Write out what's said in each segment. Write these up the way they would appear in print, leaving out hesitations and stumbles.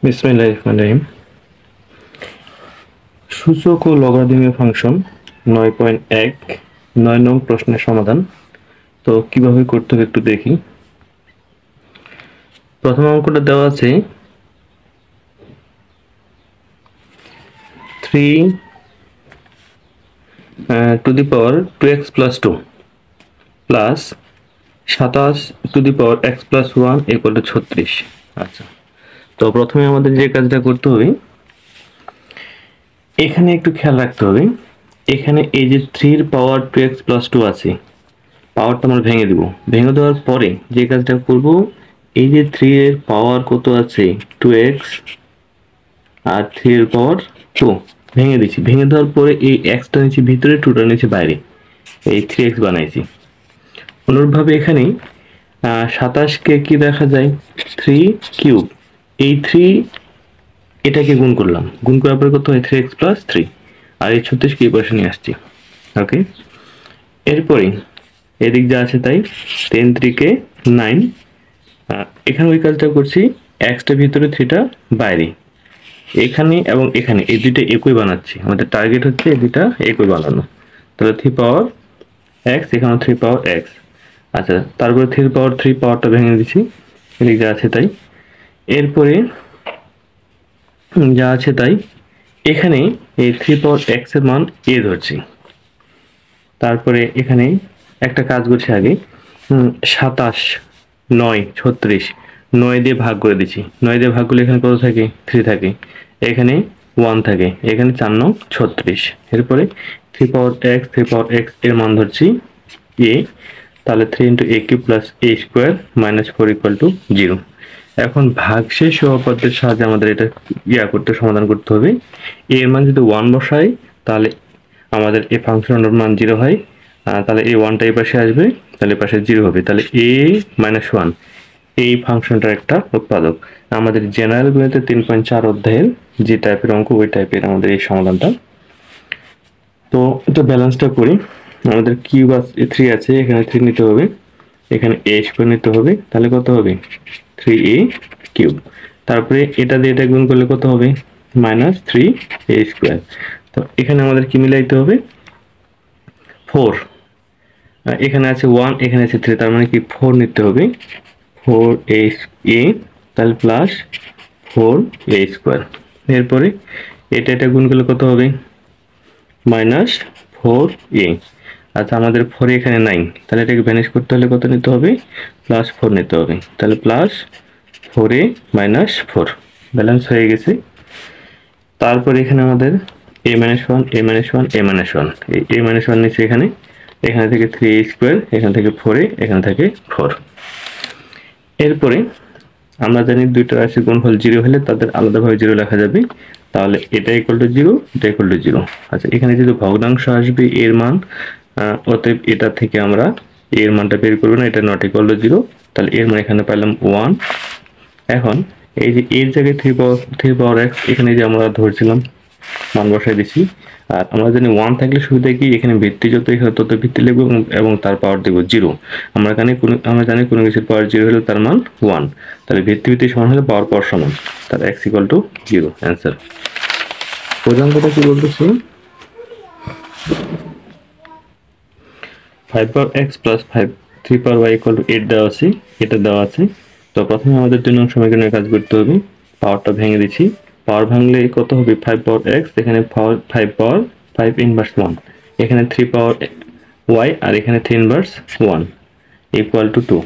বিসমিল্লাহির রহমানির রহিম। সূচক ও লগারিদমিক ফাংশন 9.1 9 নং প্রশ্নের সমাধান। তো কিভাবে করতে হবে একটু দেখি। প্রথম অঙ্কটা দেওয়া আছে 3 to the power 2x plus 2 plus 27 to the power x plus 1 equal to 36। আচ্ছা, তো প্রথমে আমাদের যে কাজটা করতে হবে, এখানে একটু খেয়াল রাখতে হবে। এখানে এই যে 3 এর পাওয়ার 2x প্লাস 2 আছে, পাওয়ারটা আমরা ভেঙে দেব। ভেঙে দেওয়ার পরে যে কাজটা করব, এই যে 3 এর পাওয়ার কত আছে 2x আর 3 এর পাওয়ার 2 ভেঙে দিচ্ছি। ভেঙে দেওয়ার পরে এই xটা নিচে ভিতরে, 2টা নিচে বাইরে, এই 3x বানাইছি। অনুরূপভাবে এখানে 27কে কি দেখা যায় 3 কিউব, এই 3 এটাকে গুণ করলাম, গুণ করার পরে কত হয় 3x প্লাস 3, আর এই 36কে এই পাশে নিয়ে আসছি। ওকে, এরপরে এদিক যা আছে তাই 10 3 9, এখানে ওই কাজটা করছি, এক্সটা ভিতরে 3টা বাইরে, এখানে এবং এখানে এই দুইটা একই বানাচ্ছি। আমাদের টার্গেট হচ্ছে এই দুইটা একই বানানো। তাহলে 3 পাওয়ার এক্স, এখানে 3 পাওয়ার এক্স। আচ্ছা, তারপরে 3 পাওয়ার 3 পাওয়ারটা ভেঙে দিচ্ছি, এদিক যা আছে তাই। এরপরে যা আছে তাই এখানে এই 3 পাওয়ার এক্স এর মান এ ধরছি। তারপরে এখানে একটা কাজ করছি আগে, 27 9 36, 9 দিয়ে ভাগ করে দিচ্ছি। 9 দিয়ে ভাগ করলে এখানে কত থাকে 3 থাকে, এখানে 1 থাকে, এখানে 4 9 36। এরপরে 3 পাওয়ার এক্স, 3 পাওয়ার এক্স এর মান ধরছি এ, তাহলে 3 into A cube plus A square minus 4 equal to 0। এখন ভাগশেষ উপপাদ্যের সাহায্যে আমাদের এটা সমাধান করতে হবে। এ এর মান যদি 1 বসাই, তাহলে আমাদের এই ফাংশনের মান 0 হয়। তাহলে এই 1টা এই পাশে আসবে, তাহলে পাশে 0 হবে। তাহলে a মাইনাস 1 এই ফাংশনটার একটা উৎপাদক। আমাদের জেনারেল গণিতে 3.4 অধ্যায়ের যে টাইপের অঙ্ক, ওই টাইপের আমাদের এই সমাধানটা। তো এটা ব্যালেন্সটা করি। আমাদের কিউব 3 আছে, এখানে 3 নিতে হবে, এখানে a স্কোয়ার নিতে হবে, তাহলে কত হবে 3a কিউব। তারপরে এটা দিয়ে এটা গুণ করলে কত হবে মাইনাস 3a স্কোয়ার। তো এখানে আমাদের কি মিলাইতে হবে 4, এখানে আছে 1, এখানে আছে 3, তার মানে কি 4 নিতে হবে, 4a, তাহলে প্লাস 4a স্কোয়ার। এরপরে এটা গুণ করলে কত হবে মাইনাস 4a। আচ্ছা, আমাদের 4 এখানে নাই, তাহলে এটাকে ভ্যানিশ করতে হলে কত নিতে হবে প্লাস 4 নিতে হবে, তাহলে প্লাস 4a মাইনাস 4 ব্যালেন্স হয়ে গেছে। তারপর এখানে আমাদের a minus 1 a minus 1 a minus 1, এই a মাইনাস 1 নিচে এখানে, এখানে থেকে 3a স্কোয়ার, এখান থেকে 4a, এখান থেকে 4। এরপরে আমরা জানি দুইটা রাশি গুণফল 0 হলে তাদের আলাদাভাবে 0 লেখা যাবে, তাহলে এটা ইকুয়াল টু 0, এটা ইকুয়াল টু 0। আচ্ছা, এখানে যদি ভগ্নাংশ আসবে এর মান, অতএব এটা থেকে আমরা এর মানটা বের করব না, এটা নট ইকুয়াল টু 0, তাহলে এর মান এখানে পেলাম 1। এখন এই যে এর জায়গায় 3 পাওয়ার x, এখানে যে আমরা ধরছিলাম মান বসাই দিছি। আর আমরা জানি 1 থাকলে সুবিধা কি, এখানে ভিত্তি যত হয় তত ভিত্তি লিখব এবং তার পাওয়ার দেব 0। আমরা জানি কোনো কিছুর পাওয়ার 0 হলে তার মান 1, তাহলে ভিত্তি সমান হলে পাওয়ার সমান, তাহলে x ইকুয়াল টু 0 অ্যান্সার। প্রধানটা কি বলতেছি 5 পাওয়ার x plus 3 power y equal to 8 দেওয়া আছে, এটা দেওয়া আছে। তো প্রথমে আমাদের 2 নং সমীকরণের কাজ করতে হবে। পাওয়ারটা ভেঙে দিচ্ছি, পাওয়ার ভাঙলে কত হবে 5 পাওয়ার x, এখানে 5 পাওয়ার 5 ইনভার্স 1, এখানে 3 পাওয়ার y, আর এখানে 3 ইনভার্স 1 ইকুয়াল টু 2।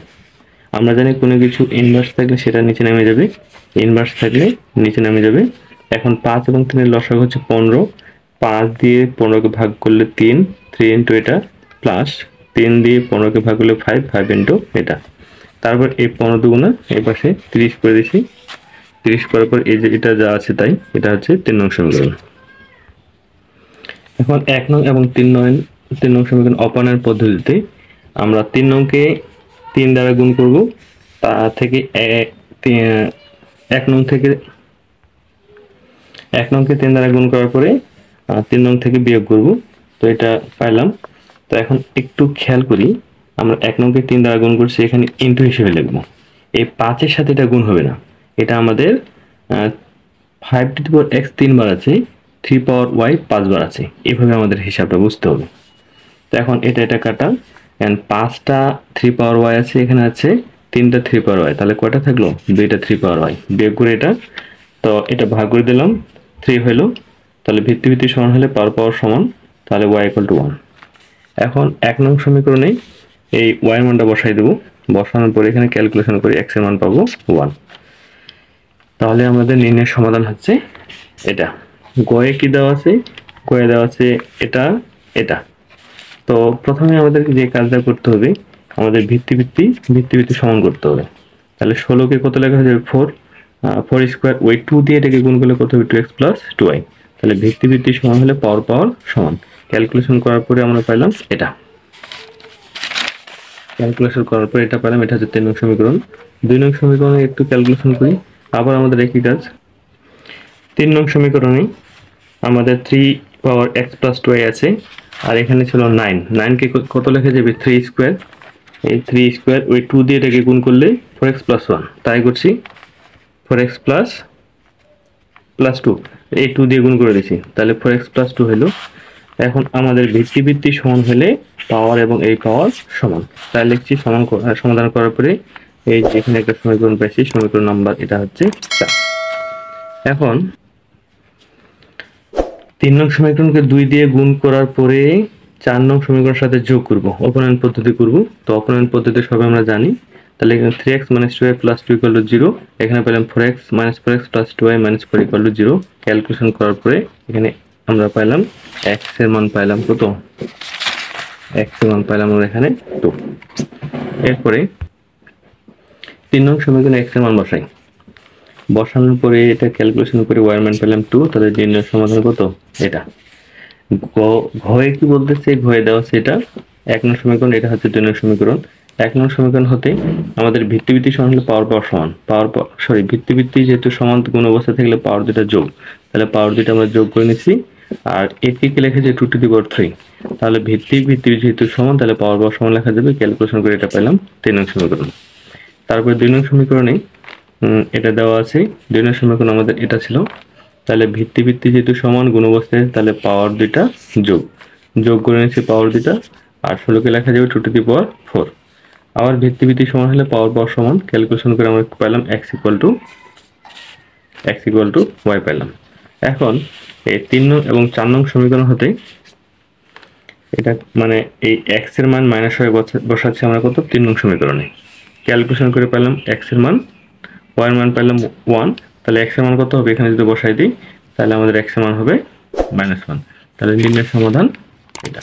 আমরা জানি কোনো কিছু ইনভার্স থাকলে সেটা নিচে নেমে যাবে, ইনভার্স থাকলে নিচে নেমে যাবে। এখন 5 এবং 3 এর লসাগু হচ্ছে 15, 5 দিয়ে 15কে ভাগ করলে 3, 3 ইন্টু এটা, প্লাস 3 দিয়ে 15কে ভাগ করলে 5, 5 ইন্টু এটা। তারপর এই 15 দুগুণা এই পাশে 30 করে দিছি, 30 করার পর এই যে এটা যা আছে তাই, এটা হচ্ছে 3 নং সমীকরণ। এখন 1 নং এবং 3 নং সমীকরণ অপানের পদ্ধতিতে আমরা 3 নংকে 3 দ্বারা গুণ করব, তা থেকে 1 নংকে 3 দ্বারা গুণ করার পরে 3 নং থেকে বিয়োগ করব। তো এটা পাইলাম। তো এখন একটু খেয়াল করি, আমরা 1 নংকে 3 দ্বারা গুণ করছি, এখানে ইনটু হিসেবে লিখব। এই 5 এর সাথে এটা গুণ হবে না, এটা আমাদের 5 টু দি পাওয়ার x 3 বার আছে, 3 পাওয়ার y 5 বার আছে। এভাবে আমাদের হিসাবটা বুঝতে হবে। তো এখন এটা কাটা, এন্ড 5টা 3 পাওয়ার y আছে, এখানে আছে 3টা 3 পাওয়ার y, তাহলে কয়টা থাকলো? 2টা 3 পাওয়ার y। বিয়োগ করে এটা, তো এটা ভাগ করে দিলাম, 3 হলো, তাহলে ভিত্তি সমান হলে পাওয়ার সমান, তাহলে y = 1। এখন 1 নং সমীকরণে এই y এর মানটা বসাই দেব, বসানোর পরে এখানে ক্যালকুলেশন করে x এর মান পাবো 1। তাহলে আমাদের নির্ণয়ের সমাধান হচ্ছে এটা। গয়ে কি দেওয়া আছে? গয়ে দেওয়া আছে এটা। তো প্রথমে আমাদেরকে যে কাজটা করতে হবে, আমাদের ভিত্তি সমান করতে হবে। তাহলে 16 কে কত লেখা যাবে? 4 স্কয়ার, ওই 2 দিয়ে এটাকে গুণ করলে কত হবে? 2x + 2y। তাহলে ভিত্তি সমান হলে পাওয়ার সমান। ক্যালকুলেশন করার পরে আমরা পাইলাম এটা। ক্যালকুলেশন করার পরে এটা পেলাম, এটা হচ্ছে 3 নং সমীকরণ। 2 নং সমীকরণে একটু ক্যালকুলেশন করি, আবার আমাদের একই কাজ। 3 নং সমীকরণে আমাদের 3 পাওয়ার x + 2y আছে, আর এখানে ছিল 9। 9 কে কত লেখা যাবে? 3 স্কয়ার, এই 3 স্কয়ার, ওই 2 দিয়ে এটাকে গুণ করলে 4x + 1, তাই করছি। 4x + 2, এই 2 দিয়ে গুণ করে দিছি, তাহলে 4x + 2 হলো। এখন আমাদের ভিত্তি সমান হলে পাওয়ার এবং এই পাওয়ার সমান, তাই লিখছি সমাধান করার পরে এই যে এখানে একটা সমীকরণ পাইছি, সমীকরণ নাম্বার এটা হচ্ছে 4। এখন 3 নং সমীকরণকে 2 দিয়ে গুণ করার পরে 4 নং সমীকরণের সাথে যোগ করব, অপনয়ন পদ্ধতি করব। তো অপনয়ন পদ্ধতি সবাই আমরা জানি। তাহলে এখানে 3x - 2y + 2 = 0, এখানে পেলাম 4x - 4x + 2y - 4 = 0। ক্যালকুলেশন করার পরে এখানে আমরা পাইলাম x এর মান পাইলাম কত? x এর মান পাইলাম আমরা এখানে 2। এরপরে 3 নং সমীকরণে x এর মান বসাই, বসানোর পরে এটা ক্যালকুলেশন করে y এর মান পেলাম 2। তাহলে নির্ণয়ের সমাধান কত? এটা। ঘয়ে কি বলতেছে? ঘয়ে দেওয়া আছে এটা 1 নং সমীকরণ, এটা হচ্ছে 2 নং সমীকরণ। 1 নং সমীকরণ হতে আমাদের ভিত্তি সমান হলে পাওয়ার সমান। ভিত্তি যেহেতু সমান, কোন অবস্থা থাকলে পাওয়ার দুটো যোগ, তাহলে পাওয়ার দুটো আমরা যোগ করে নিচ্ছি। আর এটিকে লেখা যায় 2 টু দি পাওয়ার 3। তাহলে ভিত্তি যেহেতু সমান, তাহলে পাওয়ার সমান লেখা যাবে। ক্যালকুলেশন করে এটা পেলাম 3 নং সমীকরণ। তারপরে 2 নং সমীকরণে এটা দেওয়া আছে, 2 নং সমীকরণ আমাদের এটা ছিল। তাহলে ভিত্তি যেহেতু সমান, গুণ অবস্থায়, তাহলে পাওয়ার দুইটা যোগ করে নিচ্ছি পাওয়ার দুইটা, আর 16কে লেখা যাবে 2 টু দি পাওয়ার 4। আবার ভিত্তি সমান হলে পাওয়ার সমান, ক্যালকুলেশন করে আমরা পেলাম x = y পেলাম। এখন এই 3 নং এবং 4 নং সমীকরণ হতে এটা মানে এই x এর মান -y বসাচ্ছি আমরা কত? 3 নং সমীকরণে। ক্যালকুলেশন করে পেলাম x এর মান, y এর মান পেলাম 1। তাহলে x এর মান কত হবে? এখানে যদি বসাই দিই, তাহলে আমাদের x এর মান হবে -1। তাহলে নির্ণয়ের সমাধান এটা।